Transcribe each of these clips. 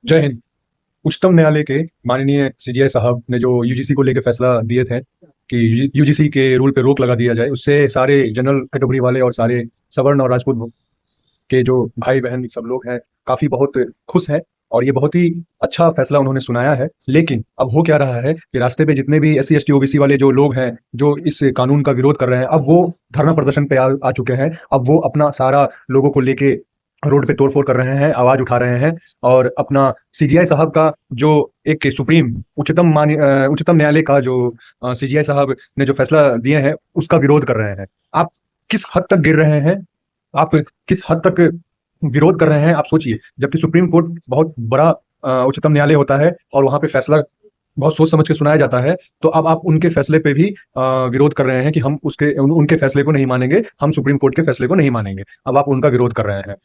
जय हिंद। उच्चतम न्यायालय के माननीय सीजीआई साहब ने जो यूजीसी को लेकर फैसला दिए थे कि यूजीसी के रूल पे रोक लगा दिया जाए, उससे सारे जनरल कैटेगरी वाले और सारे सवर्ण और राजपूत के जो भाई बहन सब लोग हैं, काफी बहुत खुश हैं। और ये बहुत ही अच्छा फैसला उन्होंने सुनाया है। लेकिन अब हो क्या रहा है कि रास्ते पे जितने भी एससी एसटी ओबीसी वाले जो लोग हैं, जो इस कानून का विरोध कर रहे हैं, अब वो धरना प्रदर्शन पे आ चुके हैं। अब वो अपना सारा लोगों को लेके रोड पे तोड़फोड़ कर रहे हैं, आवाज उठा रहे हैं और अपना सीजीआई साहब का जो एक सुप्रीम उच्चतम न्यायालय का जो सीजीआई साहब ने जो फैसला दिए हैं, उसका विरोध कर रहे हैं। आप किस हद तक गिर रहे हैं, आप किस हद तक विरोध कर रहे हैं, आप सोचिए। जबकि सुप्रीम कोर्ट बहुत बड़ा उच्चतम न्यायालय होता है और वहां पे फैसला बहुत सोच समझ के सुनाया जाता है। तो अब आप उनके फैसले पे भी विरोध कर रहे हैं कि हम उनके फैसले को नहीं मानेंगे, हम सुप्रीम कोर्ट के फैसले को नहीं मानेंगे। अब आप उनका विरोध कर रहे हैं।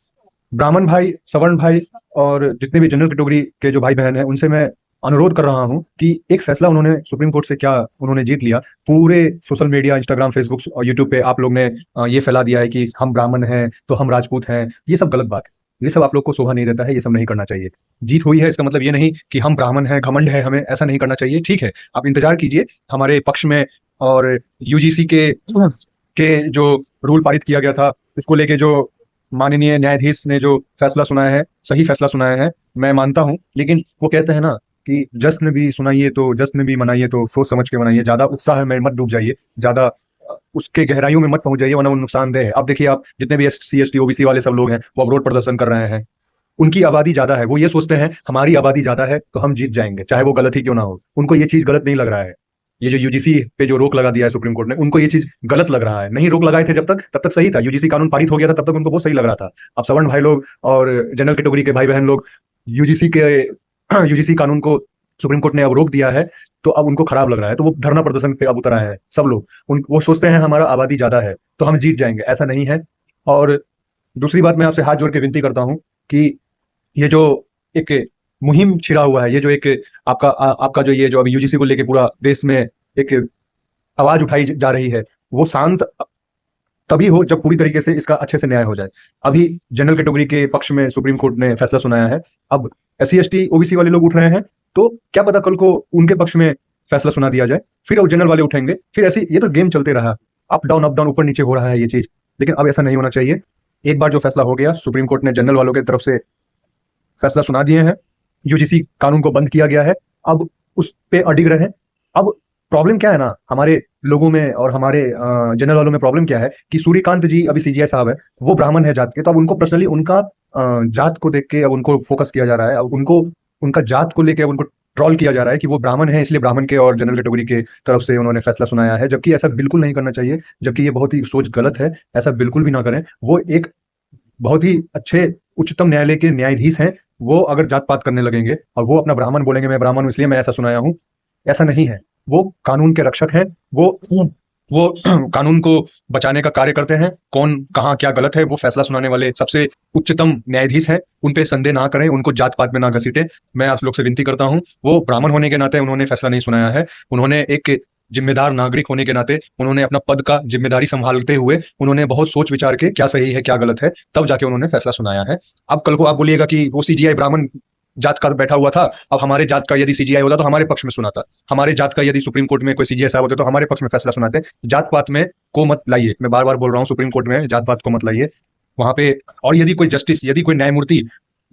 ब्राह्मण भाई, सवर्ण भाई और जितने भी जनरल कैटेगरी के जो भाई बहन हैं, उनसे मैं अनुरोध कर रहा हूं कि एक फैसला उन्होंने सुप्रीम कोर्ट से क्या उन्होंने जीत लिया। पूरे सोशल मीडिया, इंस्टाग्राम, फेसबुक और यूट्यूब पे आप लोग ने ये फैला दिया है कि हम ब्राह्मण हैं तो हम राजपूत हैं। ये सब गलत बात है। ये सब आप लोग को शोभा नहीं देता है, ये सब नहीं करना चाहिए। जीत हुई है इसका मतलब ये नहीं कि हम ब्राह्मण हैं, घमंड है हमें, ऐसा नहीं करना चाहिए। ठीक है, आप इंतजार कीजिए हमारे पक्ष में। और यूजीसी के जो रूल पारित किया गया था, इसको लेके जो माननीय न्यायाधीश ने जो फैसला सुनाया है, सही फैसला सुनाया है, मैं मानता हूं। लेकिन वो कहते हैं ना कि जश्न भी सुनाइए तो जश्न भी मनाइए, तो सोच समझ के मनाइए। ज्यादा उत्साह में मत डूब जाइए, ज्यादा उसके गहराइयों में मत पहुंच जाइए, वरना वो नुकसानदेह है। अब देखिए, आप जितने भी एससी एसटी ओबीसी वाले सब लोग हैं, वो अवरोध प्रदर्शन कर रहे हैं। उनकी आबादी ज्यादा है, वो ये सोचते हैं हमारी आबादी ज्यादा है तो हम जीत जाएंगे, चाहे वो गलत ही क्यों ना हो। उनको ये चीज गलत नहीं लग रहा है। ये जो यूजीसी पे जो रोक लगा दिया है सुप्रीम कोर्ट ने, उनको ये चीज गलत लग रहा है। नहीं रोक लगाए थे जब तक, तब तक सही था। यूजीसी कानून पारित हो गया था, तब तक उनको बहुत सही लग रहा था। अब सवर्ण भाई लोग और जनरल कैटेगरी के भाई बहन लोग यूजीसी के यूजीसी कानून को सुप्रीम कोर्ट ने अब रोक दिया है, तो अब उनको खराब लग रहा है। तो वो धरना प्रदर्शन पे अब उतर आए हैं सब लोग। वो सोचते हैं हमारा आबादी ज्यादा है तो हम जीत जाएंगे, ऐसा नहीं है। और दूसरी बात, मैं आपसे हाथ जोड़ के विनती करता हूं कि ये जो एक मुहिम छिड़ा हुआ है, ये जो एक आपका जो ये जो अभी यूजीसी को लेके पूरा देश में एक आवाज उठाई जा रही है, वो शांत तभी हो जब पूरी तरीके से इसका अच्छे से न्याय हो जाए। अभी जनरल कैटेगरी के पक्ष में सुप्रीम कोर्ट ने फैसला सुनाया है। अब एससी एसटी ओबीसी वाले लोग उठ रहे हैं, तो क्या पता कल को उनके पक्ष में फैसला सुना दिया जाए, फिर अब जनरल वाले उठेंगे, फिर ऐसे ये तो गेम चलते रहा। अप डाउन ऊपर नीचे हो रहा है ये चीज। लेकिन अब ऐसा नहीं होना चाहिए। एक बार जो फैसला हो गया, सुप्रीम कोर्ट ने जनरल वालों की तरफ से फैसला सुना दिए हैं, यूजीसी कानून को बंद किया गया है, अब उस पे अडिग रहे। अब प्रॉब्लम क्या है ना हमारे लोगों में और हमारे जनरल वालों में, प्रॉब्लम क्या है कि सूर्यकांत जी अभी सीजीआई साहब है, वो ब्राह्मण है जात के, तो अब उनको पर्सनली उनका जात को देख के अब उनको फोकस किया जा रहा है। अब उनको उनका जात को लेकर अब उनको ट्रॉल किया जा रहा है कि वो ब्राह्मण है, इसलिए ब्राह्मण के और जनरल कैटेगरी के तरफ से उन्होंने फैसला सुनाया है। जबकि ऐसा बिल्कुल नहीं करना चाहिए, जबकि ये बहुत ही सोच गलत है। ऐसा बिल्कुल भी ना करें। वो एक बहुत ही अच्छे उच्चतम न्यायालय के न्यायाधीश हैं। वो अगर जात पात करने लगेंगे और वो अपना ब्राह्मण बोलेंगे, मैं ब्राह्मण हूं इसलिए मैं ऐसा सुनाया हूं, ऐसा नहीं है। वो कानून के रक्षक हैं। वो कानून को बचाने का कार्य करते हैं। कौन कहाँ क्या गलत है, वो फैसला सुनाने वाले सबसे उच्चतम न्यायाधीश हैं। उन पे संदेह ना करें, उनको जात पात में ना घसीटे। मैं आप लोग से विनती करता हूं, वो ब्राह्मण होने के नाते उन्होंने फैसला नहीं सुनाया है। उन्होंने एक जिम्मेदार नागरिक होने के नाते उन्होंने अपना पद का जिम्मेदारी संभालते हुए उन्होंने बहुत सोच विचार के क्या सही है क्या गलत है, तब जाके उन्होंने फैसला सुनाया है। अब कल को आप बोलिएगा कि वो सीजीआई ब्राह्मण जात का बैठा हुआ था, अब हमारे जात का यदि सीजीआई होता तो हमारे पक्ष में सुनाता। हमारे जात का यदि सुप्रीम कोर्ट में कोई सीजीआई साहब होते तो हमारे पक्ष में फैसला सुनाते। जात पात में को मत लाइए, मैं बार बार बोल रहा हूँ, सुप्रीम कोर्ट में जात पात को मत लाइए वहां पे। और यदि कोई जस्टिस, यदि कोई न्यायमूर्ति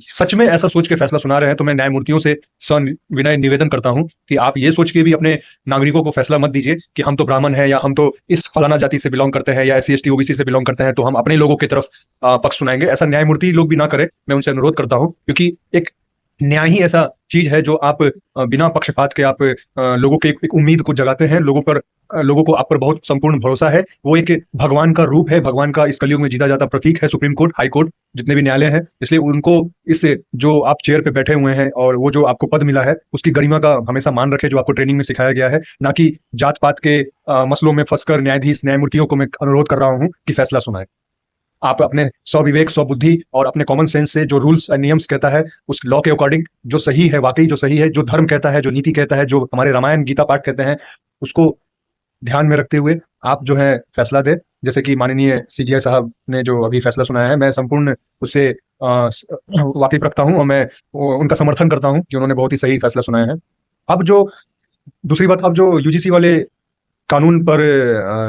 सच में ऐसा सोच के फैसला सुना रहे हैं, तो मैं न्यायमूर्तियों से विनय निवेदन करता हूं कि आप ये सोच के भी अपने नागरिकों को फैसला मत दीजिए कि हम तो ब्राह्मण हैं या हम तो इस फलाना जाति से बिलोंग करते हैं या एससी एसटी ओबीसी से बिलोंग करते हैं, तो हम अपने लोगों की तरफ पक्ष सुनाएंगे। ऐसा न्यायमूर्ति लोग भी ना करें, मैं उनसे अनुरोध करता हूं। क्योंकि एक न्याय ही ऐसा चीज है जो आप बिना पक्षपात के आप लोगों के एक उम्मीद को जगाते हैं। लोगों को आप पर बहुत संपूर्ण भरोसा है। वो एक भगवान का रूप है, भगवान का इस कलयुग में जीता जाता प्रतीक है सुप्रीम कोर्ट, हाई कोर्ट, जितने भी न्यायालय हैं। इसलिए उनको इस जो आप चेयर पे बैठे हुए हैं और वो जो आपको पद मिला है, उसकी गरिमा का हमेशा मान रखे, जो आपको ट्रेनिंग में सिखाया गया है। ना कि जात पात के मसलों में फंसकर न्यायाधीश न्यायमूर्तियों को मैं अनुरोध कर रहा हूँ कि फैसला सुनाए। आप अपने स्वविवेक, स्वबुद्धि और अपने कॉमन सेंस से जो रूल्स एंड नियम्स कहता है, उस लॉ के अकॉर्डिंग जो सही है, वाकई जो सही है, जो धर्म कहता है, जो नीति कहता है, जो हमारे रामायण गीता पाठ कहते हैं, उसको ध्यान में रखते हुए आप फैसला दें। जैसे कि माननीय सीजीआई साहब ने जो अभी फैसला सुनाया है, मैं संपूर्ण उससे वाकिफ रखता हूँ और मैं उनका समर्थन करता हूँ कि उन्होंने बहुत ही सही फैसला सुनाया है। अब जो दूसरी बात, अब जो यूजीसी वाले कानून पर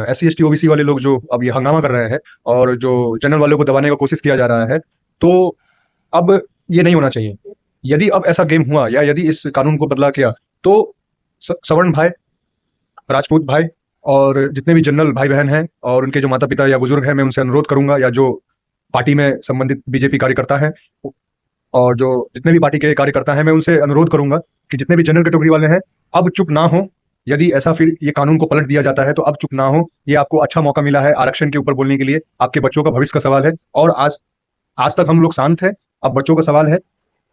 SC ST OBC वाले लोग जो अब ये हंगामा कर रहे हैं और जो जनरल वालों को दबाने का कोशिश किया जा रहा है, तो अब ये नहीं होना चाहिए। यदि अब ऐसा गेम हुआ या यदि इस कानून को बदला किया, तो सवर्ण भाई, राजपूत भाई और जितने भी जनरल भाई बहन हैं और उनके जो माता पिता या बुजुर्ग हैं, मैं उनसे अनुरोध करूंगा, या जो पार्टी में संबंधित बीजेपी कार्यकर्ता हैं और जो जितने भी पार्टी के कार्यकर्ता हैं, मैं उनसे अनुरोध करूंगा कि जितने भी जनरल कैटेगरी वाले हैं, अब चुप ना हो। यदि ऐसा फिर ये कानून को पलट दिया जाता है तो अब चुप ना हो। ये आपको अच्छा मौका मिला है आरक्षण के ऊपर बोलने के लिए, आपके बच्चों का भविष्य का सवाल है। और आज आज तक हम लोग शांत हैं, अब बच्चों का सवाल है।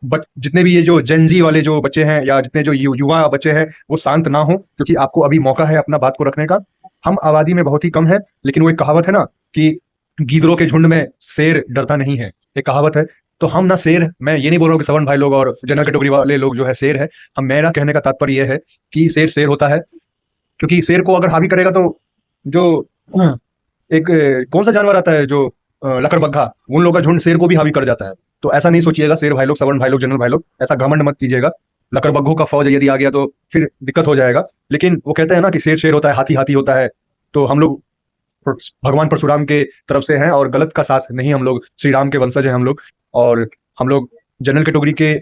बट जितने भी ये जो जेनजी वाले जो बच्चे हैं या जितने जो युवा बच्चे हैं, वो शांत ना हो, क्योंकि आपको अभी मौका है अपना बात को रखने का। हम आबादी में बहुत ही कम है, लेकिन वो एक कहावत है ना कि गीदड़ों के झुंड में शेर डरता नहीं है, एक कहावत है। तो हम ना शेर, मैं ये नहीं बोल रहा हूँ कि सवर्ण भाई लोग और जनरल कैटेगरी वाले लोग जो है शेर है। हम, मेरा कहने का तात्पर्य यह है कि शेर शेर होता है, क्योंकि शेर को अगर हावी करेगा तो जो एक कौन सा जानवर आता है जो लकड़बग्घा, उन लोगों का झुंड शेर को भी हावी कर जाता है। तो ऐसा नहीं सोचिएगा शेर भाई लोग, सवर्ण भाई लोग, जनरल भाई लोग, ऐसा घमंड मत कीजिएगा। लकड़बग्घों का फौज यदि आ गया तो फिर दिक्कत हो जाएगा। लेकिन वो कहते हैं ना कि शेर शेर होता है, हाथी हाथी होता है। तो हम लोग भगवान परशुराम के तरफ से हैं और गलत का साथ नहीं, हम लोग श्री राम के वंशज हैं हम लोग। और हम लोग जनरल कैटेगरी के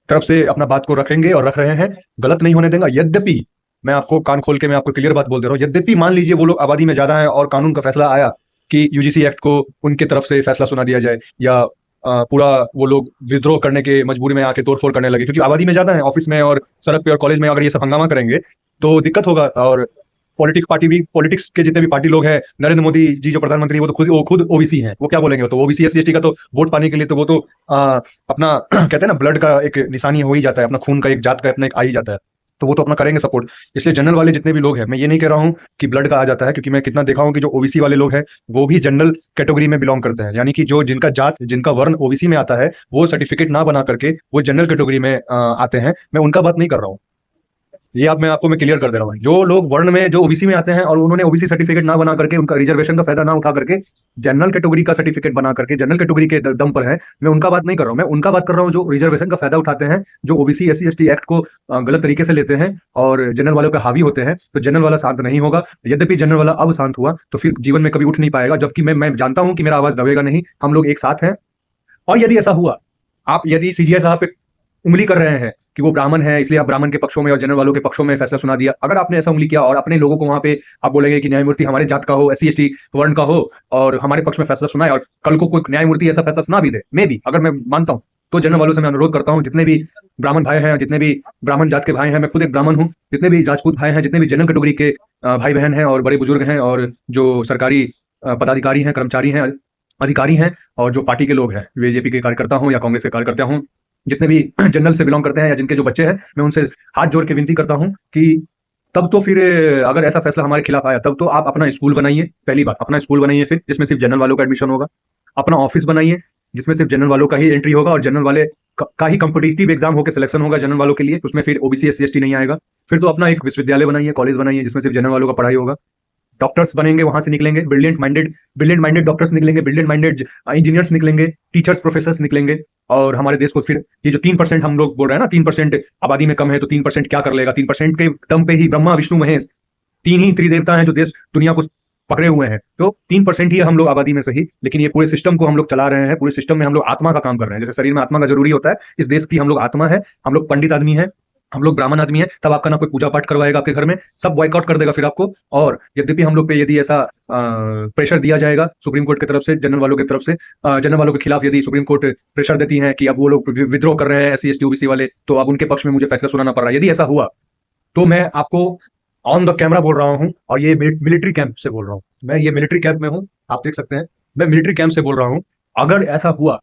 तरफ से अपना बात को रखेंगे और रख रहे हैं, गलत नहीं होने देंगे। यद्यपि मैं आपको कान खोल के मैं आपको क्लियर बात बोल दे रहा हूँ, यद्यपि मान लीजिए वो लोग आबादी में ज्यादा है और कानून का फैसला आया कि यूजीसी एक्ट को उनके तरफ से फैसला सुना दिया जाए, या पूरा वो लोग विद्रोह करने के मजबूरी में आके तोड़फोड़ करने लगे, क्योंकि आबादी में ज्यादा है, ऑफिस में और सड़क पे और कॉलेज में अगर ये सब हंगामा करेंगे तो दिक्कत होगा। और पॉलिटिक्स के जितने भी पार्टी लोग हैं, नरेंद्र मोदी जी जो प्रधानमंत्री, वो खुद ओबीसी हैं, वो क्या बोलेंगे? तो ओबीसी SC ST का तो वोट पाने के लिए तो वो तो अपना कहते हैं ना, ब्लड का एक निशानी हो ही जाता है, अपना खून का एक जात का अपना एक आ ही जाता है, तो वो तो अपना करेंगे सपोर्ट। इसलिए जनरल वाले जितने भी लोग हैं, मैं ये नहीं कह रहा हूँ कि ब्लड का आ जाता है, क्योंकि मैं कितना देखा हूँ कि जो ओबीसी वाले लोग हैं वो भी जनरल कैटेगरी में बिलोंग करते हैं, यानी कि जो जिनका जात, जिनका वर्ण ओबीसी में आता है, वो सर्टिफिकेट ना बना करके वो जनरल कैटेगरी में आते हैं। मैं उनका बात नहीं कर रहा हूँ, ये आप मैं आपको मैं क्लियर कर दे रहा हूँ। जो लोग वर्ण में, जो ओबीसी में आते हैं और उन्होंने ओबीसी सर्टिफिकेट ना बना करके, उनका रिजर्वेशन का फायदा ना उठा करके जनरल कैटेगरी का सर्टिफिकेट बना करके जनरल कैटेगरी के दम पर है, मैं उनका बात नहीं कर रहा हूँ। मैं उनका बात कर रहा हूँ जो रिजर्वेशन का फायदा उठाते हैं, जो ओबीसी SC ST एक्ट को गलत तरीके से लेते हैं और जनरल वालों पे हावी होते हैं। तो जनरल वाला शांत नहीं होगा। यद्यपि जनरल वाला अब शांत हुआ तो फिर जीवन में कभी उठ नहीं पाएगा, जबकि मैं जानता हूं कि मेरा आवाज दबेगा नहीं, हम लोग एक साथ हैं। और यदि ऐसा हुआ, आप यदि CGI साहब पे उंगली कर रहे हैं कि वो ब्राह्मण है इसलिए आप ब्राह्मण के पक्षों में और जनरल वालों के पक्षों में फैसला सुना दिया, अगर आपने ऐसा उंगली किया और अपने लोगों को वहां पे आप बोलेंगे कि न्यायमूर्ति हमारे जात का हो, SC ST वर्ण का हो और हमारे पक्ष में फैसला सुनाए, और कल को कोई न्यायमूर्ति ऐसा फैसला सुना भी दे, मैं भी अगर मैं मानता हूं, तो जनरल वालों से मैं अनुरोध करता हूं, जितने भी ब्राह्मण भाई हैं, जितने भी ब्राह्मण जात के भाई हैं, मैं खुद एक ब्राह्मण हूं, जितने भी राजपूत भाई हैं, जितने भी जनरल कैटेगरी के भाई बहन हैं और बड़े बुजुर्ग हैं और जो सरकारी पदाधिकारी हैं, कर्मचारी हैं, अधिकारी हैं, और जो पार्टी के लोग हैं, बीजेपी के कार्यकर्ता हूं या कांग्रेस के कार्यकर्ता हूं, जितने भी जनरल से बिलोंग करते हैं या जिनके जो बच्चे हैं, मैं उनसे हाथ जोड़ के विनती करता हूं कि तब तो फिर अगर ऐसा फैसला हमारे खिलाफ आया, तब तो आप अपना स्कूल बनाइए। पहली बात, अपना स्कूल बनाइए, फिर जिसमें सिर्फ जनरल वालों का एडमिशन होगा। अपना ऑफिस बनाइए जिसमें सिर्फ जनरल वालों का ही एंट्री होगा और जनरल वाले का ही कंपिटिटिव एग्जाम होकर सिलेक्शन होगा जनरल वालों के लिए, उसमें फिर ओबीसी SC ST नहीं आएगा। फिर तो अपना एक विश्वविद्यालय बनाइए, कॉलेज बनाइए, जिसमें सिर्फ जनरल वालों का पढ़ाई होगा। डॉक्टर्स बनेंगे, वहां से निकलेंगे ब्रिलियंट माइंडेड डॉक्टर्स निकलेंगे, ब्रिलियंट माइंडेड इंजीनियर्स निकलेंगे, टीचर्स प्रोफेसर्स निकलेंगे। और हमारे देश को फिर ये जो 3% हम लोग बोल रहे हैं ना, 3% आबादी में कम है, तो 3% क्या कर लेगा? 3% के दम पे ही ब्रह्मा विष्णु महेश तीन ही त्रिदेवता हैं जो देश दुनिया को पकड़े हुए हैं। तो 3% ही है हम लोग आबादी में सही, लेकिन ये पूरे सिस्टम को हम लोग चला रहे हैं। पूरे सिस्टम में हम लोग आत्मा का काम कर रहे हैं, जैसे शरीर में आत्मा का जरूरी होता है, इस देश की हम लोग आत्मा है। हम लोग पंडित आदमी है, हम लोग ब्राह्मण आदमी है, तब आपका ना कोई पूजा पाठ करवाएगा आपके घर में, सब बॉयकॉट कर देगा फिर आपको। और यद्यपि हम लोग पे यदि ऐसा प्रेशर दिया जाएगा सुप्रीम कोर्ट की तरफ से, जनरल वालों की तरफ से, जनरल वालों के खिलाफ यदि सुप्रीम कोर्ट प्रेशर देती है कि अब वो लोग विद्रोह कर रहे हैं SC ST OBC वाले, तो अब उनके पक्ष में मुझे फैसला सुनाना पड़ रहा है। यदि ऐसा हुआ तो मैं आपको ऑन द कैमरा बोल रहा हूं, और ये मिलिट्री कैंप से बोल रहा हूं, मैं ये मिलिट्री कैंप में हूं, आप देख सकते हैं, मैं मिलिट्री कैंप से बोल रहा हूं। अगर ऐसा हुआ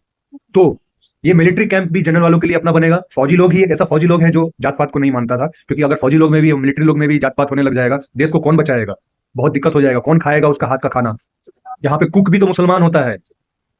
तो ये मिलिट्री कैंप भी जनरल वालों के लिए अपना बनेगा। फौजी लोग ही एक ऐसा फौजी लोग है जो जात पात को नहीं मानता था, क्योंकि अगर फौजी लोग में भी, मिलिट्री लोग में भी जात पात होने लग जाएगा, देश को कौन बचाएगा? बहुत दिक्कत हो जाएगा। कौन खाएगा उसका हाथ का खाना? यहाँ पे कुक भी तो मुसलमान होता है,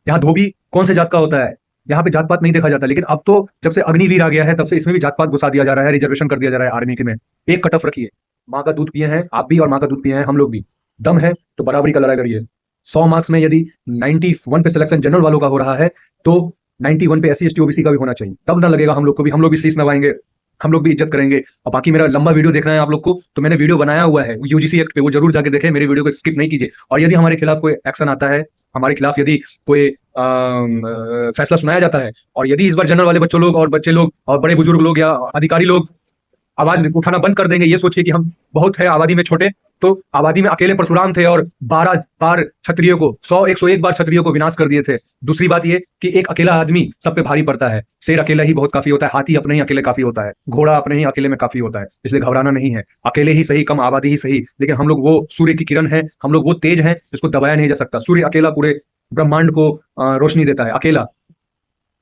यहाँ धोबी कौन से जात का होता है? यहाँ पे जात पात नहीं देखा जाता। लेकिन अब तो जब से अग्निवीर आ गया है, तब से इसमें भी जात पात घुसा दिया जा रहा है, रिजर्वेशन कर दिया जा रहा है आर्मी के में। एक कटअफ रखिए, माँ का दूध पिए हैं आप भी और माँ का दूध पिए हैं हम लोग भी, दम है तो बराबरी का लड़ाई करिए। 100 मार्क्स में यदि 91 पे सिलेक्शन जनरल वालों का हो रहा है, तो 91 पे SC ST OBC का भी होना चाहिए, तब ना लगेगा हम लोग को भी, हम लोग भी शीश नवाएंगे, हम लोग भी इज्जत करेंगे। और बाकी मेरा लंबा वीडियो देखना है आप लोग को, तो मैंने वीडियो बनाया हुआ है यूजीसी एक्ट पे, वो जरूर जाके देखें, मेरे वीडियो को स्किप नहीं कीजिए। और यदि हमारे खिलाफ कोई एक्शन आता है, हमारे खिलाफ यदि कोई फैसला सुनाया जाता है, और यदि इस बार जनरल वाले बच्चों लोग और बच्चे लोग और बड़े बुजुर्ग लोग या अधिकारी लोग आवाज उठाना बंद कर देंगे, ये सोचिए कि हम बहुत है आबादी में छोटे, तो आबादी में अकेले परशुराम थे और 12 बार क्षत्रियो को 100-101 बार क्षत्रियो को विनाश कर दिए थे। दूसरी बात ये कि एक अकेला आदमी सब पे भारी पड़ता है, शेर अकेला ही बहुत काफी होता है, हाथी अपने ही अकेले काफी होता है, घोड़ा अपने ही अकेले में काफी होता है, इसलिए घबराना नहीं है। अकेले ही सही, कम आबादी ही सही, लेकिन हम लोग वो सूर्य की किरण है, हम लोग वो तेज हैं जिसको दबाया नहीं जा सकता। सूर्य अकेला पूरे ब्रह्मांड को रोशनी देता है अकेला,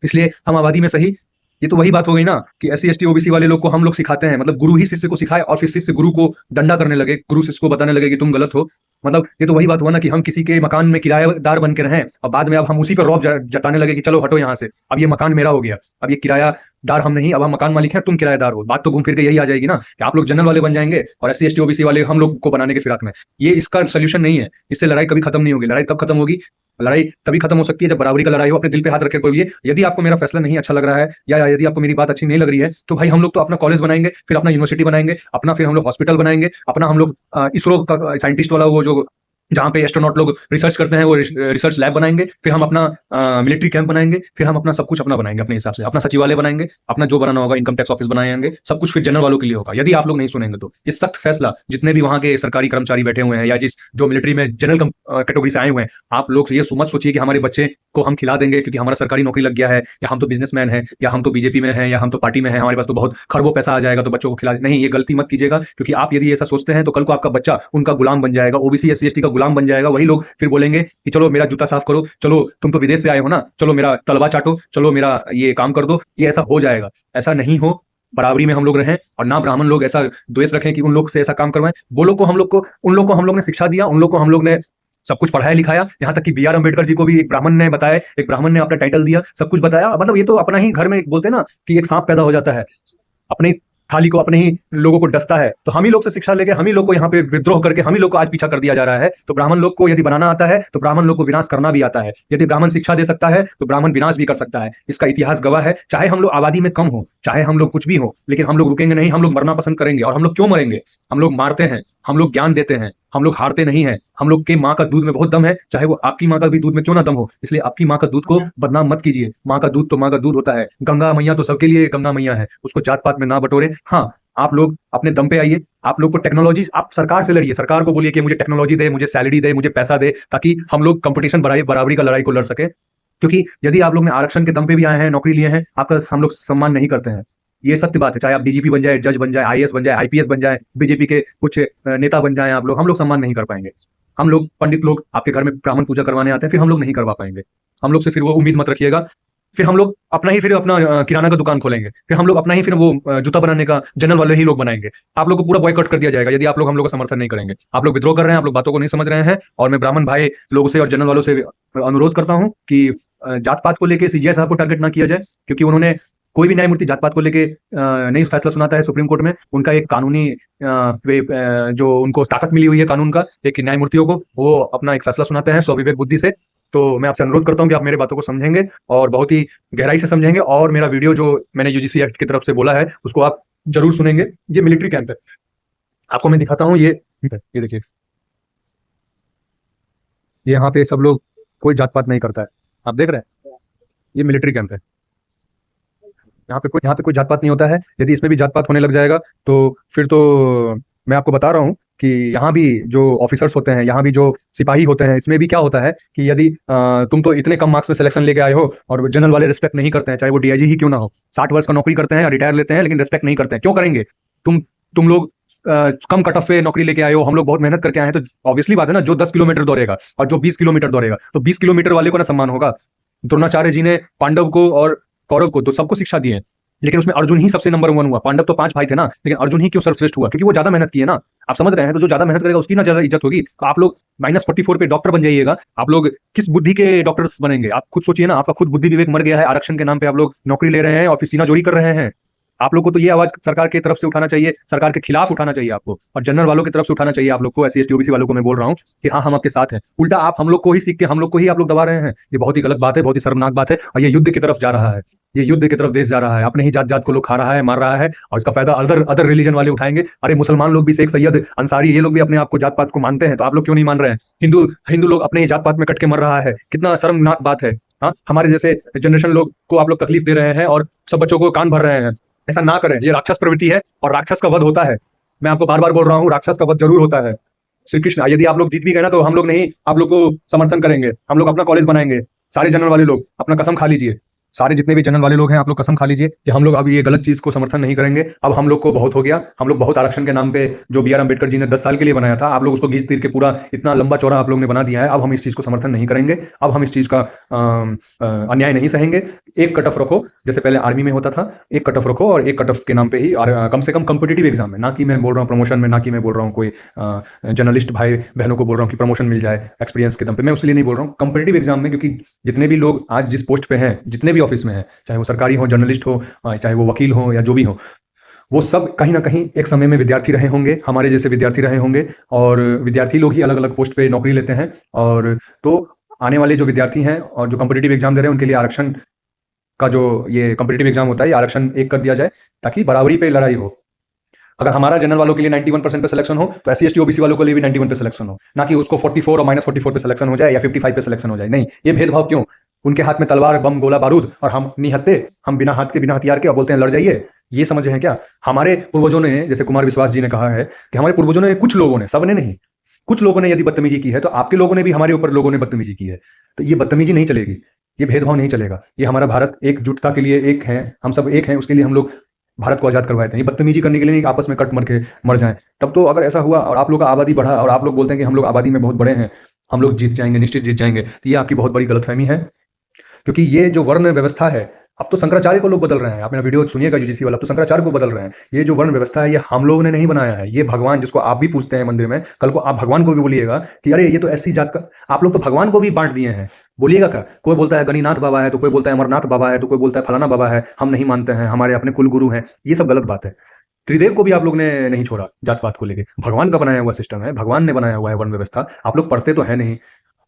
इसलिए हम आबादी में सही। ये तो वही बात हो गई ना कि SC ST OBC वाले लोग को हम लोग सिखाते हैं, मतलब गुरु ही शिष्य को सिखाए और फिर शिष्य गुरु को डंडा करने लगे, गुरु शिष्य को बताने लगे कि तुम गलत हो। मतलब ये तो वही बात हुआ ना कि हम किसी के मकान में किराएदार बन के रहें और बाद में अब हम उसी पर रौब जताने लगे कि चलो हटो यहाँ से, अब ये मकान मेरा हो गया, अब ये किरायादार हम नहीं, अब हम मकान मालिक हैं, तुम किराएदार हो। बात तो घूम फिर के यही आ जाएगी ना कि आप लोग जनरल वाले बन जाएंगे और SC ST OBC वाले हम लोग को बनाने के फिराक में। ये इसका सोल्यूशन नहीं है, इससे लड़ाई कभी खत्म नहीं होगी। लड़ाई तब खत्म होगी, लड़ाई तभी खत्म हो सकती है जब बराबरी का लड़ाई हो। अपने दिल पे हाथ रखे बोलिए, यदि आपको मेरा फैसला नहीं अच्छा लग रहा है या यदि आपको मेरी बात अच्छी नहीं लग रही है, तो भाई हम लोग तो अपना कॉलेज बनाएंगे, फिर अपना यूनिवर्सिटी बनाएंगे, अपना फिर हम लोग हॉस्पिटल बनाएंगे, अपना हम लोग इसरो का साइंटिस्ट वाला वो जो जहाँ पे एस्ट्रोनॉट लोग रिसर्च करते हैं वो रिसर्च लैब बनाएंगे, फिर हम अपना मिलिट्री कैंप बनाएंगे, फिर हम अपना सब कुछ अपना बनाएंगे अपने हिसाब से, अपना सचिवालय बनाएंगे, अपना जो बनाना होगा, इनकम टैक्स ऑफिस बनाएंगे, सब कुछ फिर जनरल वालों के लिए होगा। यदि आप लोग नहीं सुनेंगे तो ये सख्त फैसला जितने भी वहां के सरकारी कर्मचारी बैठे हुए हैं या जिस जो मिलिट्री में जनरल कैटेगरी से आए हुए हैं, आप लोग ये मत सोचिए कि हमारे बच्चे को हम खिला देंगे क्योंकि हमारा सरकारी नौकरी लग गया है, या हम तो बिजनेसमैन है, या हम तो बीजेपी में है, या हम तो पार्टी में है, हमारे पास तो बहुत खरबों पैसा आ जाएगा तो बच्चों को खिला। नहीं, ये गलती मत कीजिएगा, क्योंकि आप यदि ऐसा सोचते हैं तो कल को आपका बच्चा उनका गुलाम बन जाएगा, OBC SC ST का गुलाम बन जाएगा। वही लोग फिर बोलेंगे कि चलो मेरा जूता साफ करो, चलो तुम तो विदेश से आए हो ना, चलो मेरा तलवा चाटो, चलो मेरा ये काम कर दो। ये ऐसा हो जाएगा, ऐसा नहीं हो। बराबरी में हम लोग रहें और ना ब्राह्मण लोग ऐसा द्वेष रखें कि उन लोग से ऐसा काम करवाएं। वो लोग को हम लोग को उन लोग को हम लोग ने शिक्षा दिया, उन लोग को हम लोग ने सब कुछ पढ़ाया लिखाया, यहाँ तक कि BR अम्बेडकर जी को भी एक ब्राह्मण ने बताया, एक ब्राह्मण ने अपना टाइटल दिया, सब कुछ बताया। मतलब ये तो अपना ही घर में बोलते हैं ना कि एक सांप पैदा हो जाता है, अपने थाली को अपने ही लोगों को डसता है। तो हम ही लोग से शिक्षा लेके हम ही लोग को यहाँ पे विद्रोह करके हम ही लोग को आज पीछा कर दिया जा रहा है। तो ब्राह्मण लोग को यदि बनाना आता है तो ब्राह्मण लोग को विनाश करना भी आता है। यदि ब्राह्मण शिक्षा दे सकता है तो ब्राह्मण विनाश भी कर सकता है। इसका इतिहास गवाह है। चाहे हम लोग आबादी में कम हो, चाहे हम लोग कुछ भी हो, लेकिन हम लोग रुकेंगे नहीं, हम लोग मरना पसंद करेंगे। और हम लोग क्यों मरेंगे? हम लोग मारते हैं, हम लोग ज्ञान देते हैं, हम लोग हारते नहीं हैं। हम लोग के माँ का दूध में बहुत दम है, चाहे वो आपकी माँ का भी दूध में क्यों ना दम हो। इसलिए आपकी माँ का दूध को बदनाम मत कीजिए। माँ का दूध तो माँ का दूध होता है। गंगा मैया तो सबके लिए गंगा मैया है, उसको जात पात में ना बटोरे। हाँ, आप लोग अपने दम पे आइए। आप लोग को टेक्नोलॉजी, आप सरकार से लड़िए, सरकार को बोलिए कि मुझे टेक्नोलॉजी दे, मुझे सैलरी दे, मुझे पैसा दे, ताकि हम लोग कंपटीशन बराबरी का लड़ाई को लड़ सके। क्योंकि यदि आप लोग ने आरक्षण के दम पे भी आए हैं, नौकरी लिए हैं, आपका हम लोग सम्मान नहीं करते हैं। ये सत्य बात है। चाहे आप DGP बन जाए, जज बन जाए, IAS बन जाए, IPS बन जाए, बीजेपी के कुछ नेता बन जाए, आप लोग, हम लोग सम्मान नहीं कर पाएंगे। हम लोग पंडित लोग आपके घर में ब्राह्मण पूजा करवाने आते हैं, फिर हम लोग नहीं करवा पाएंगे। हम लोग से फिर वो उम्मीद मत रखिएगा। फिर हम लोग अपना ही फिर अपना किराना का दुकान खोलेंगे, फिर हम लोग अपना ही फिर वो जूता बनाने का जनरल वाले ही लोग बनाएंगे। आप लोग को पूरा बॉयकॉट कर दिया जाएगा यदि आप लोग हम लोग का समर्थन नहीं करेंगे। आप लोग विद्रोह कर रहे हैं, आप लोग बातों को नहीं समझ रहे हैं। और मैं ब्राह्मण भाई लोगों से और जनरल वालों से अनुरोध करता हूँ कि जात पात को लेकर CGI साहब को टारगेट ना किया जाए, क्योंकि उन्होंने कोई भी न्यायमूर्ति जात पात को लेके नहीं फैसला सुनाता है सुप्रीम कोर्ट में। उनका एक कानूनी जो उनको ताकत मिली हुई है कानून का, एक न्यायमूर्तियों को, वो अपना एक फैसला सुनाते हैं स्वविवेक बुद्धि से। तो मैं आपसे अनुरोध करता हूं कि आप मेरे बातों को समझेंगे और बहुत ही गहराई से समझेंगे, और मेरा वीडियो जो मैंने UGC एक्ट की तरफ से बोला है उसको आप जरूर सुनेंगे। ये मिलिट्री कैंप है, आपको मैं दिखाता हूँ। ये देखिए, ये यहाँ पे सब लोग, कोई जात पात नहीं करता है, आप देख रहे हैं। ये मिलिट्री कैंप है, यहाँ पे कोई जात पात नहीं होता है। यदि इसमें भी जात पात होने लग जाएगा तो फिर तो मैं आपको बता रहा हूँ कि यहाँ भी जो ऑफिसर्स होते हैं, यहाँ भी जो सिपाही होते हैं, इसमें भी क्या होता है कि यदि तुम तो इतने कम मार्क्स में सिलेक्शन लेके आए हो और जनरल वाले रिस्पेक्ट नहीं करते हैं, चाहे वो DIG ही क्यों ना हो, 60 वर्ष का नौकरी करते हैं, रिटायर लेते हैं, लेकिन रिस्पेक्ट नहीं करते हैं। क्यों करेंगे? तुम लोग कम कट ऑफ पे नौकरी लेके आए हो, हम लोग बहुत मेहनत करके आए हैं। तो ऑब्वियसली बात है ना, जो 10 किलोमीटर दौड़ेगा और जो 20 किलोमीटर दौड़ेगा, तो 20 किलोमीटर वाले को ना सम्मान होगा। द्रोणाचार्य जी ने पांडव को और कौरव को तो सबको शिक्षा दी है, लेकिन उसमें अर्जुन ही सबसे नंबर 1 हुआ। पांडव तो 5 भाई थे ना, लेकिन अर्जुन ही क्यों सर्वश्रेष्ठ हुआ? क्योंकि वो ज्यादा मेहनत की है ना। आप समझ रहे हैं? तो जो ज्यादा मेहनत करेगा उसकी ना ज्यादा इज्जत होगी। तो आप लोग -44 पे डॉक्टर बन जाइएगा, आप लोग किस बुद्धि के डॉक्टर्स बनेंगे? आप खुद सोचिए ना, आपका खुद बुद्धि विवेक मर गया है। आरक्षण के नाम पे आप लोग नौकरी ले रहे हैं और फिर सीना जोड़ी कर रहे हैं। आप लोग को तो ये आवाज सरकार की तरफ से उठाना चाहिए, सरकार के खिलाफ उठाना चाहिए आपको, और जनरल वालों की तरफ से उठाना चाहिए आप लोग को, एससी एसटी ओबीसी वालों को मैं बोल रहा हूँ कि हाँ हम आपके साथ हैं। उल्टा आप हम लोग को ही सीख के हम लोग को ही आप लोग दबा रहे हैं। ये बहुत ही गलत बात है, बहुत ही शर्मनाक बात है, और ये युद्ध की तरफ जा रहा है। ये युद्ध की तरफ देश जा रहा है, अपने ही जात जात को लोग खा रहा है, मार रहा है, और इसका फायदा अदर अदर रिलीजन वाले उठाएंगे। अरे मुसलमान लोग भी, शेख सैयद अंसारी, ये लोग भी अपने आप को जात पात को मानते हैं, तो आप लोग क्यों नहीं मान रहे हैं? हिंदू हिंदू लोग अपने ही जात पात में कट के मर रहा है, कितना शर्मनाक बात है। हाँ, हमारे जैसे जनरेशन लोग को आप लोग तकलीफ दे रहे हैं और सब बच्चों को कान भर रहे हैं। ऐसा ना करें, ये राक्षस प्रवृत्ति है और राक्षस का वध होता है। मैं आपको बार बार बोल रहा हूँ, राक्षस का वध जरूर होता है। श्री कृष्ण, यदि आप लोग जीत भी गए ना, तो हम लोग नहीं आप लोग को समर्थन करेंगे, हम लोग अपना कॉलेज बनाएंगे। सारे जनरल वाले लोग अपना कसम खा लीजिए, सारे जितने भी जनरल वाले लोग हैं, आप लोग कसम खा लीजिए कि हम लोग अब ये गलत चीज को समर्थन नहीं करेंगे। अब हम लोग को बहुत हो गया, हम लोग बहुत आरक्षण के नाम पे जो बी आर अम्बेडकर जी ने 10 साल के लिए बनाया था, आप लोग उसको घींच तीर के पूरा इतना लंबा चौड़ा आप लोग ने बना दिया है। अब हम इस चीज को समर्थन नहीं करेंगे, अब हम इस चीज का अन्याय नहीं सहेंगे। एक कट ऑफ रखो, जैसे पहले आर्मी में होता था, एक कट ऑफ रखो, और एक कट ऑफ के नाम पे ही कम से कम कम्पिटिटिव एग्जाम में, ना कि मैं बोल रहा हूँ प्रमोशन में, ना कि मैं बोल रहा हूँ कोई जर्नलिस्ट भाई बहनों को बोल रहा हूँ कि प्रमोशन मिल जाए एक्सपीरियंस के दम पे, मैं उसलिए नहीं बोल रहा हूँ। कम्पिटिटिव एग्जाम में, क्योंकि जितने भी लोग आज जिस पोस्ट पे हैं, जितने भी ऑफिस में हैं, चाहे वो सरकारी हो, जर्नलिस्ट हो, चाहे वो वकील हो या जो भी हो, वो सब कहीं ना कहीं एक समय में विद्यार्थी रहे होंगे, हमारे जैसे विद्यार्थी रहे होंगे, और विद्यार्थी लोग ही अलग अलग पोस्ट पे नौकरी लेते हैं। और तो आने वाले जो विद्यार्थी हैं और जो कम्पिटिटिव एग्जाम दे रहे हैं, उनके लिए आरक्षण का जो ये कम्पिटिटिव एग्जाम होता है, ये आरक्षण एक कर दिया जाए, ताकि बराबरी पे लड़ाई हो। अगर हमारा जनरल वालों के लिए 91% पे सिलेक्शन हो, तो एससी एसटी ओबीसी वालों के लिए भी 91 पे सिलेक्शन हो, ना कि उसको 44 और -44 पे सिलेक्शन हो जाए या 55 पे सिलेक्शन हो जाए। नहीं, ये भेदभाव क्यों? उनके हाथ में तलवार, बम, गोला बारूद, और हम निहत्ते, हम बिना हाथ के बिना हथियार के, और बोलते हैं लड़ जाइए। ये समझ रहे हैं क्या? हमारे पूर्वजों ने, जैसे कुमार विश्वास जी ने कहा है कि हमारे पूर्वजों ने, कुछ लोगों ने, सबने नहीं, कुछ लोगों ने यदि बदतमीजी की है, तो आपके लोगों ने भी हमारे ऊपर लोगों ने बदतमीजी की है। तो ये बदतमीजी नहीं चलेगी, ये भेदभाव नहीं चलेगा। ये हमारा भारत एकजुटता के लिए एक है, हम सब एक हैं, उसके लिए हम लोग भारत को आजाद करवाए थे। ये बदतमीजी करने के लिए नहीं, आपस में कट मर के मर जाएं। तब तो अगर ऐसा हुआ और आप लोग का आबादी बढ़ा और आप लोग बोलते हैं कि हम लोग आबादी में बहुत बड़े हैं, हम लोग जीत जाएंगे, निश्चित जीत जाएंगे, तो ये आपकी बहुत बड़ी गलतफहमी है। क्योंकि ये जो वर्ण व्यवस्था है, अब तो शंकराचार्य को लोग बदल रहे हैं। आप मेरा वीडियो सुनिएगा यूजीसी वाला, तो शंकराचार्य को बदल रहे हैं। ये जो वर्ण व्यवस्था है, ये हम लोगों ने नहीं बनाया है। ये भगवान, जिसको आप भी पूछते हैं मंदिर में, कल को आप भगवान को भी बोलिएगा कि अरे ये तो ऐसी जात का, आप लोग तो भगवान को भी बांट दिए हैं। बोलिएगा क्या? कोई बोलता है गणिनाथ बाबा है, तो कोई बोलता है अमरनाथ बाबा है, तो कोई बोलता है फलाना बाबा है, हम नहीं मानते हैं, हमारे अपने कुल गुरु हैं। ये सब गलत बात है। त्रिदेव को भी आप लोग ने नहीं छोड़ा जात पात को लेके। भगवान का बनाया हुआ सिस्टम है, भगवान ने बनाया हुआ है वर्ण व्यवस्था। आप लोग पढ़ते तो है नहीं,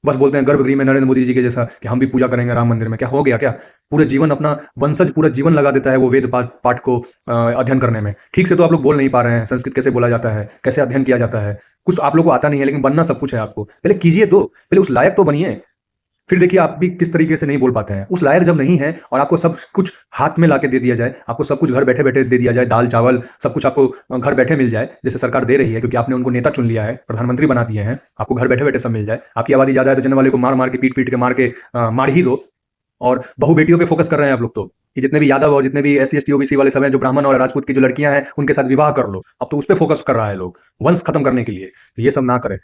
बस बोलते हैं गर्भगृह में नरेंद्र मोदी जी के जैसा कि हम भी पूजा करेंगे राम मंदिर में। क्या हो गया? क्या पूरे जीवन, अपना वंशज पूरा जीवन लगा देता है वो वेद पाठ को अध्ययन करने में। ठीक से तो आप लोग बोल नहीं पा रहे हैं, संस्कृत कैसे बोला जाता है, कैसे अध्ययन किया जाता है, कुछ आप लोग को आता नहीं है, लेकिन बनना सब कुछ है आपको। पहले कीजिए, तो पहले उस लायक तो बनिए, फिर देखिए आप भी किस तरीके से नहीं बोल पाते हैं। उस लायक जब नहीं है और आपको सब कुछ हाथ में लाके दे दिया जाए, आपको सब कुछ घर बैठे बैठे दे दिया जाए, दाल चावल सब कुछ आपको घर बैठे मिल जाए, जैसे सरकार दे रही है, क्योंकि आपने उनको नेता चुन लिया है, प्रधानमंत्री बना दिए हैं, आपको घर बैठे बैठे सब मिल जाए। आपकी आबादी ज्यादा है तो जनरल वाले को मार मार के, पीट पीट के मार के मार ही दो। और बहु बेटियों पे फोकस कर रहे हैं आप लोग, तो कि जितने भी यादव और जितने भी एससी एसटी ओबीसी वाले सब हैं, जो ब्राह्मण और राजपूत की जो लड़कियां हैं, उनके साथ विवाह कर लो। अब तो उस पर फोकस कर रहा है लोग, वंश खत्म करने के लिए। तो ये सब ना करें,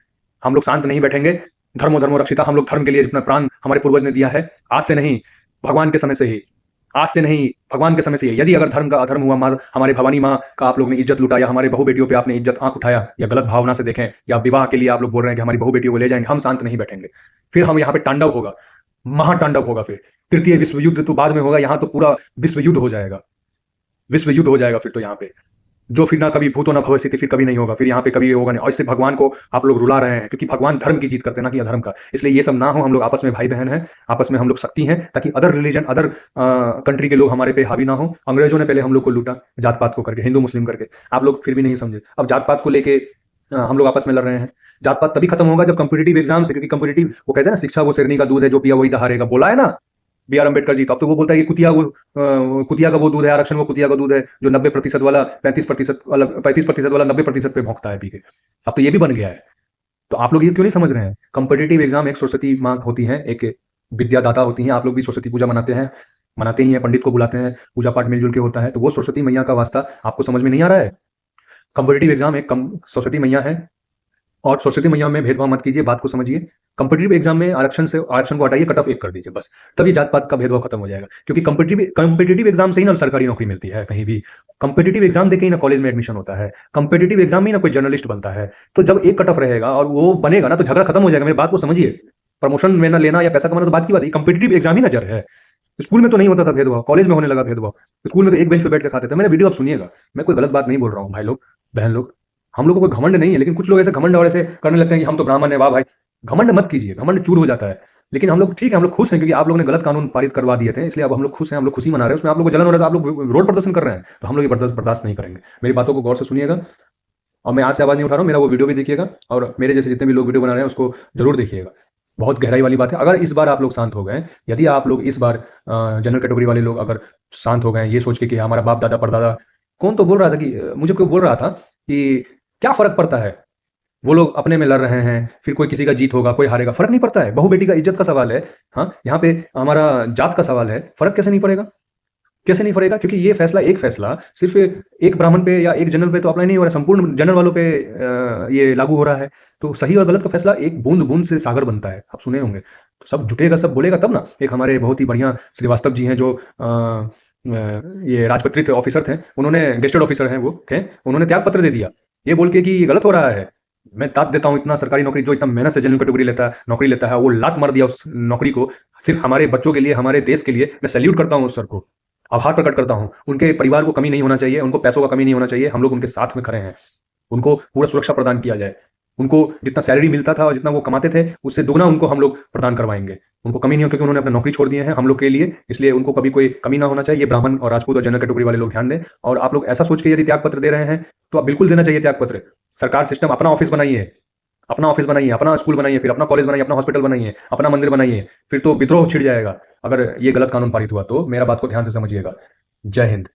हम लोग शांत नहीं बैठेंगे। धर्मो रक्षिता, हम लोग धर्म के लिए अपना प्राण हमारे पूर्वज ने दिया है। आज से नहीं, भगवान के समय से ही, आज से नहीं, भगवान के समय से ही। यदि अगर धर्म का अधर्म हुआ, हमारे भवानी माँ का आप लोग ने इज्जत लुटाया, हमारे बहु बेटियों पे आपने इज्जत आंख उठाया, या गलत भावना से देखें, या विवाह के लिए आप लोग बोल रहे हैं कि हमारी बहु बेटियों को ले जाएंगे, हम शांत नहीं बैठेंगे। फिर हम यहाँ पे तांडव होगा, महातांडव होगा। फिर तृतीय विश्व युद्ध तो बाद में होगा, यहाँ तो पूरा विश्व युद्ध हो जाएगा, विश्व युद्ध हो जाएगा फिर तो यहाँ पे, जो फिर ना कभी भूतो ना भविष्यति, फिर कभी नहीं होगा, फिर यहाँ पे कभी होगा नहीं। और इससे भगवान को आप लोग रुला रहे हैं, क्योंकि भगवान धर्म की जीत करते हैं, ना कि अधर्म का। इसलिए ये सब ना हो, हम लोग आपस में भाई बहन हैं, आपस में हम लोग शक्ति हैं, ताकि अदर रिलीजन, अदर कंट्री के लोग हमारे पे हावी ना हो। अंग्रेजों ने पहले हम लोग को लूटा जात पात को करके, हिंदू मुस्लिम करके, आप लोग फिर भी नहीं समझे। अब जात पात को लेके हम लोग आपस में लड़ रहे हैं। जात पात तभी खत्म होगा जब कम्पिटिटिव एग्जाम से, क्योंकि कम्पिटिटिव, वो कहते हैं ना, शिक्षा वो शेरनी का दूध है, जो पिया वही दहाड़ेगा, बोला है ना बी आर अम्बेडकर जी। तो अब तो वो बोलता है कि कुतिया का वो दूध है, आरक्षण वो कुतिया का दूध है, जो 90% वाला 35% वाला 35% वाला 90% पे भोंकता है पी के। अब तो ये भी बन गया है। तो आप लोग ये क्यों नहीं समझ रहे हैं? कम्पिटिटिव एग्जाम एक सरस्वती माँ होती है, एक विद्यादाता होती है। आप लोग भी सरस्वती पूजा मनाते हैं, मनाते ही हैं, पंडित को बुलाते हैं, पूजा पाठ मिलजुल के होता है। तो वो सरस्वती मैया का वास्ता आपको समझ में नहीं आ रहा है? कम्पिटिटिव एग्जाम एक सरस्वती मैया है, और सरस्वती मैया में भेदभाव मत कीजिए, बात को समझिए। कम्पिटिटिव एग्जाम में आरक्षण को हटाइए, कट ऑफ एक कर दीजिए, बस तभी जात पात का भेदभाव खत्म हो जाएगा। क्योंकि कम्पिटिटिव एग्जाम से ही ना सरकारी नौकरी मिलती है कहीं भी, कम्पिटिटिव एग्जाम देके ही ना कॉलेज में एडमिशन होता है, कम्पिटिटिव एग्जाम में ही ना कोई जर्नलिस्ट बनता है। तो जब एक कट ऑफ रहेगा और वो बनेगा ना, तो झगड़ा खत्म हो जाएगा। मेरी बात को समझिए, प्रमोशन में ना लेना या पैसा कमाना तो बात की बात है, कम्पिटिटिव एग्जाम ही ना जर है। स्कूल में तो नहीं होता था भेदभाव, कॉलेज में होने लगा भेदभाव। स्कूल में तो एक बेंच पे बैठ के खाते थे। मेरा वीडियो आप सुनिएगा, मैं कोई गलत बात नहीं बोल रहा हूँ भाई लोग, बहन लोग। हम लोगों को कोई घमंड नहीं है, लेकिन कुछ लोग ऐसे घमंड और ऐसे करने लगते हैं कि हम तो ब्राह्मण है, वाह भाई। घमंड मत कीजिए, घमंड चूर हो जाता है। लेकिन हम लोग ठीक है, हम लोग खुश हैं क्योंकि आप लोगों ने गलत कानून पारित करवा दिए थे, इसलिए अब हम लोग खुश हैं, हम लोग खुशी मना रहे हैं। उसमें आप लोग को जलन हो रहा है तो आप लोग रोड प्रदर्शन कर रहे हैं, तो हम लोग ये बर्दाश्त नहीं करेंगे। मेरी बातों को गौर से सुनिएगा, और मैं आज से आवाज़ नहीं उठा रहा हूँ, मेरा वो वीडियो भी देखिएगा, और मेरे जैसे जितने भी लोग वीडियो बना रहे हैं उसको जरूर देखिएगा। बहुत गहराई वाली बात है। अगर इस बार आप लोग शांत हो गए, यदि आप लोग इस बार जनरल कैटेगरी वाले लोग अगर शांत हो गए ये सोच के कि हमारा बाप दादा परदादा, कौन तो बोल रहा था कि मुझे कोई बोल रहा था कि क्या फर्क पड़ता है, वो लोग अपने में लड़ रहे हैं, फिर कोई किसी का जीत होगा कोई हारेगा, फर्क नहीं पड़ता है। बहू बेटी का इज्जत का सवाल है। हाँ, यहाँ पे हमारा जात का सवाल है, फर्क कैसे नहीं पड़ेगा? कैसे नहीं पड़ेगा? क्योंकि ये फैसला, एक फैसला सिर्फ एक ब्राह्मण पे या एक जनरल पे तो अप्लाई नहीं हो रहा, संपूर्ण जनरल वालों पे ये लागू हो रहा है। तो सही और गलत का फैसला एक बूंद बूंद से सागर बनता है, आप सुने होंगे। तो सब जुटेगा, सब बोलेगा तब ना। एक हमारे बहुत ही बढ़िया श्रीवास्तव जी हैं जो ये राजपत्रित ऑफिसर थे, उन्होंने गेस्टेड ऑफिसर हैं वो थे, उन्होंने त्याग पत्र दे दिया ये बोल के कि ये गलत हो रहा है। मैं दाद देता हूँ, इतना सरकारी नौकरी जो इतना मेहनत से जनरल कैटेगरी लेता है, नौकरी लेता है, वो लात मार दिया उस नौकरी को सिर्फ हमारे बच्चों के लिए, हमारे देश के लिए। मैं सैल्यूट करता हूँ उस सर को, आभार प्रकट करता हूँ। उनके परिवार को कमी नहीं होना चाहिए, उनको पैसों का कमी नहीं होना चाहिए। हम लोग उनके साथ में खड़े हैं, उनको पूरा सुरक्षा प्रदान किया जाए। उनको जितना सैलरी मिलता था और जितना वो कमाते थे उससे दुगना उनको हम लोग प्रदान करवाएंगे। उनको कमी नहीं हो, क्योंकि उन्होंने अपनी नौकरी छोड़ दिए हैं हम लोग के लिए, इसलिए उनको कभी कोई कमी ना होना चाहिए। ये ब्राह्मण और राजपूत और जनरल कैटेगरी वाले लोग ध्यान दें। और आप लोग ऐसा सोच के यदि त्याग पत्र दे रहे हैं तो आप बिल्कुल देना चाहिए त्याग पत्र। सरकार सिस्टम, अपना ऑफिस बनाइए, अपना ऑफिस बनाइए, अपना स्कूल बनाइए, फिर अपना कॉलेज बनाइए, अपना हॉस्पिटल बनाइए, अपना मंदिर बनाइए, फिर तो विद्रोह छिड़ जाएगा अगर ये गलत कानून पारित हुआ तो। मेरा बात को ध्यान से समझिएगा। जय हिंद।